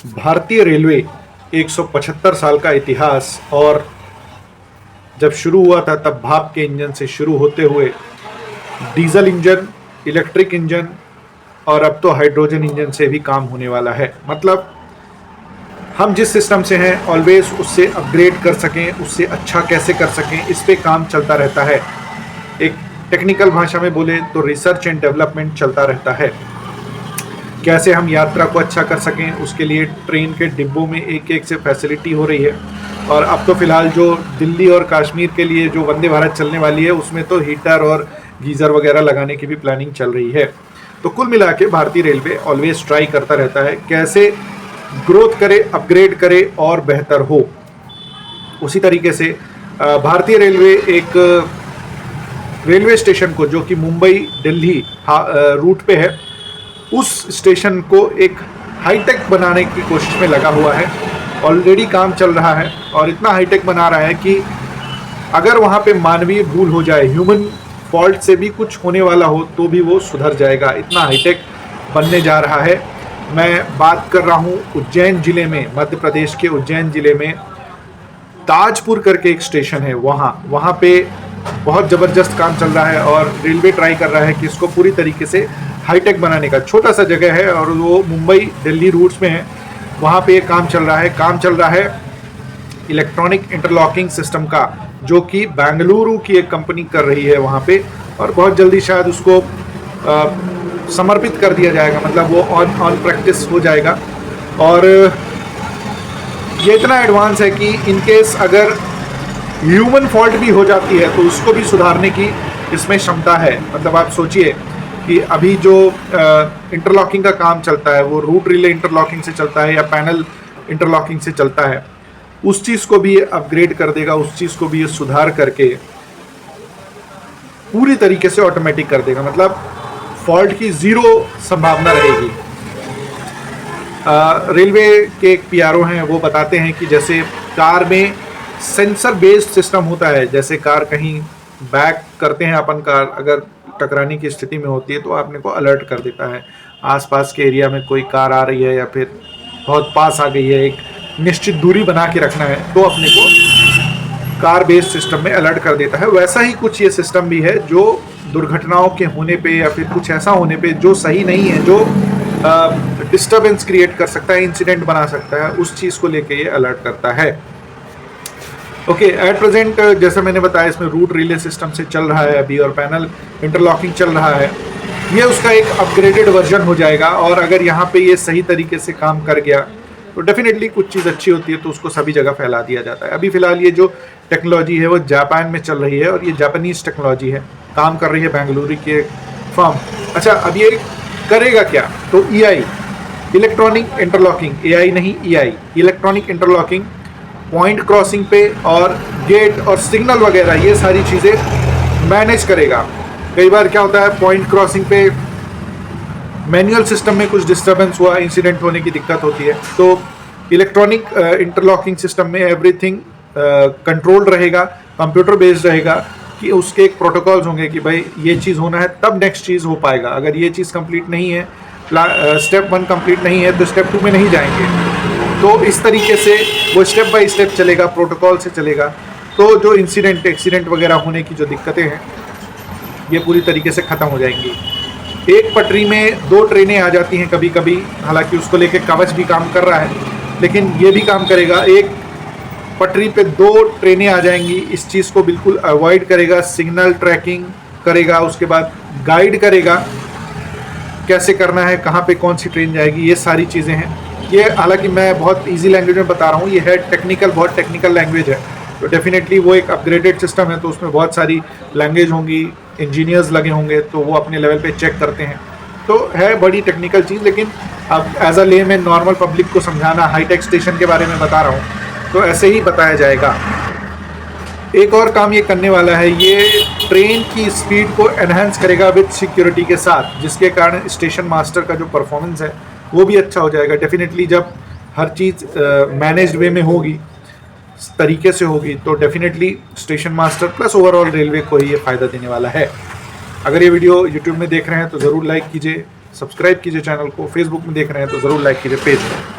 भारतीय रेलवे 175 साल का इतिहास। और जब शुरू हुआ था तब भाप के इंजन से शुरू होते हुए डीजल इंजन, इलेक्ट्रिक इंजन और अब तो हाइड्रोजन इंजन से भी काम होने वाला है। मतलब हम जिस सिस्टम से हैं ऑलवेज उससे अपग्रेड कर सकें, उससे अच्छा कैसे कर सकें, इस पे काम चलता रहता है। एक टेक्निकल भाषा में बोले तो रिसर्च एंड डेवलपमेंट चलता रहता है। कैसे हम यात्रा को अच्छा कर सकें, उसके लिए ट्रेन के डिब्बों में एक एक से फैसिलिटी हो रही है। और अब तो फिलहाल जो दिल्ली और कश्मीर के लिए जो वंदे भारत चलने वाली है उसमें तो हीटर और गीज़र वगैरह लगाने की भी प्लानिंग चल रही है। तो कुल मिला के भारतीय रेलवे ऑलवेज ट्राई करता रहता है कैसे ग्रोथ करे, अपग्रेड करे और बेहतर हो। उसी तरीके से भारतीय रेलवे एक रेलवे स्टेशन को जो कि मुंबई दिल्ली रूट पे है, उस स्टेशन को एक हाईटेक बनाने की कोशिश में लगा हुआ है। ऑलरेडी काम चल रहा है और इतना हाईटेक बना रहा है कि अगर वहाँ पे मानवीय भूल हो जाए, ह्यूमन फॉल्ट से भी कुछ होने वाला हो तो भी वो सुधर जाएगा। इतना हाईटेक बनने जा रहा है। मैं बात कर रहा हूँ उज्जैन जिले में, मध्य प्रदेश के उज्जैन जिले में ताजपुर करके एक स्टेशन है। वहाँ पे बहुत ज़बरदस्त काम चल रहा है और रेलवे ट्राई कर रहा है कि इसको पूरी तरीके से हाईटेक बनाने का। छोटा सा जगह है और वो मुंबई दिल्ली रूट्स में है। वहाँ पे काम चल रहा है इलेक्ट्रॉनिक इंटरलॉकिंग सिस्टम का, जो कि बेंगलुरु की एक कंपनी कर रही है वहाँ पे। और बहुत जल्दी शायद उसको समर्पित कर दिया जाएगा, मतलब वो ऑन प्रैक्टिस हो जाएगा। और ये इतना एडवांस है कि इन केस अगर ह्यूमन फॉल्ट भी हो जाती है तो उसको भी सुधारने की इसमें क्षमता है। मतलब आप सोचिए कि अभी जो इंटरलॉकिंग का काम चलता है वो रूट रिले इंटरलॉकिंग से चलता है या पैनल इंटरलॉकिंग से चलता है, उस चीज़ को भी ये अपग्रेड कर देगा, उस चीज़ को भी ये सुधार करके पूरी तरीके से ऑटोमेटिक कर देगा। मतलब फॉल्ट की ज़ीरो संभावना रहेगी। रेलवे के एक पीआरओ हैं, वो बताते हैं कि जैसे कार में सेंसर बेस्ड सिस्टम होता है। जैसे कार कहीं बैक करते हैं अपन, कार अगर टकराने की स्थिति में होती है तो आपने को अलर्ट कर देता है। आसपास के एरिया में कोई कार आ रही है या फिर बहुत पास आ गई है, एक निश्चित दूरी बना के रखना है तो अपने को कार बेस्ड सिस्टम में अलर्ट कर देता है। वैसा ही कुछ ये सिस्टम भी है जो दुर्घटनाओं के होने पे या फिर कुछ ऐसा होने पे जो सही नहीं है, जो डिस्टर्बेंस क्रिएट कर सकता है, इंसिडेंट बना सकता है, उस चीज़ को लेके ये अलर्ट करता है। ओके, एट प्रेजेंट जैसे मैंने बताया इसमें रूट रिले सिस्टम से चल रहा है अभी और पैनल इंटरलॉकिंग चल रहा है। ये उसका एक अपग्रेडेड वर्जन हो जाएगा। और अगर यहाँ पे ये सही तरीके से काम कर गया तो डेफिनेटली कुछ चीज़ अच्छी होती है तो उसको सभी जगह फैला दिया जाता है। अभी फिलहाल ये जो टेक्नोलॉजी है वो जापान में चल रही है और ये जापानीज टेक्नोलॉजी है, काम कर रही है बेंगलुरु की एक फर्म। अच्छा, अब ये करेगा क्या? तो EI, इलेक्ट्रॉनिक इंटरलॉकिंग, AI नहीं EI, electronic interlocking point crossing पे और गेट और सिग्नल वगैरह ये सारी चीज़ें मैनेज करेगा। कई बार क्या होता है, पॉइंट क्रॉसिंग पे मैनुअल सिस्टम में कुछ डिस्टर्बेंस हुआ, इंसिडेंट होने की दिक्कत होती है, तो इलेक्ट्रॉनिक इंटरलॉकिंग सिस्टम में एवरीथिंग कंट्रोल्ड रहेगा, कंप्यूटर बेस्ड रहेगा कि उसके एक प्रोटोकॉल्स होंगे कि भाई ये चीज़ होना है तब नेक्स्ट चीज़ हो पाएगा। अगर ये चीज़ कंप्लीट नहीं है, स्टेप 1 कंप्लीट नहीं है तो स्टेप 2 में नहीं जाएंगे। तो इस तरीके से वो स्टेप बाय स्टेप चलेगा, प्रोटोकॉल से चलेगा। तो जो एक्सीडेंट वगैरह होने की जो दिक्कतें हैं ये पूरी तरीके से ख़त्म हो जाएंगी। एक पटरी में 2 ट्रेनें आ जाती हैं कभी कभी, हालांकि उसको लेके कवच भी काम कर रहा है, लेकिन ये भी काम करेगा। एक पटरी पे 2 ट्रेनें आ जाएंगी, इस चीज़ को बिल्कुल अवॉइड करेगा। सिग्नल ट्रैकिंग करेगा, उसके बाद गाइड करेगा कैसे करना है, कहाँ पे कौन सी ट्रेन जाएगी, ये सारी चीज़ें हैं। ये हालांकि मैं बहुत इजी लैंग्वेज में बता रहा हूँ, ये है टेक्निकल, बहुत टेक्निकल लैंग्वेज है। तो डेफिनेटली वो एक अपग्रेडेड सिस्टम है तो उसमें बहुत सारी लैंग्वेज होंगी, इंजीनियर्स लगे होंगे तो वो अपने लेवल पे चेक करते हैं। तो है बड़ी टेक्निकल चीज़, लेकिन अब एज अ ले में नॉर्मल पब्लिक को समझाना, हाईटेक स्टेशन के बारे में बता रहा हूँ तो ऐसे ही बताया जाएगा। एक और काम ये करने वाला है, ये ट्रेन की स्पीड को एनहांस करेगा विद सिक्योरिटी के साथ, जिसके कारण स्टेशन मास्टर का जो परफॉर्मेंस है वो भी अच्छा हो जाएगा। डेफिनेटली जब हर चीज़ मैनेज्ड वे में होगी, तरीके से होगी, तो definitely station master plus overall railway को ही ये फ़ायदा देने वाला है। अगर ये वीडियो यूट्यूब में देख रहे हैं तो ज़रूर लाइक कीजिए, सब्सक्राइब कीजिए चैनल को, फेसबुक में देख रहे हैं तो ज़रूर लाइक कीजिए पेज को।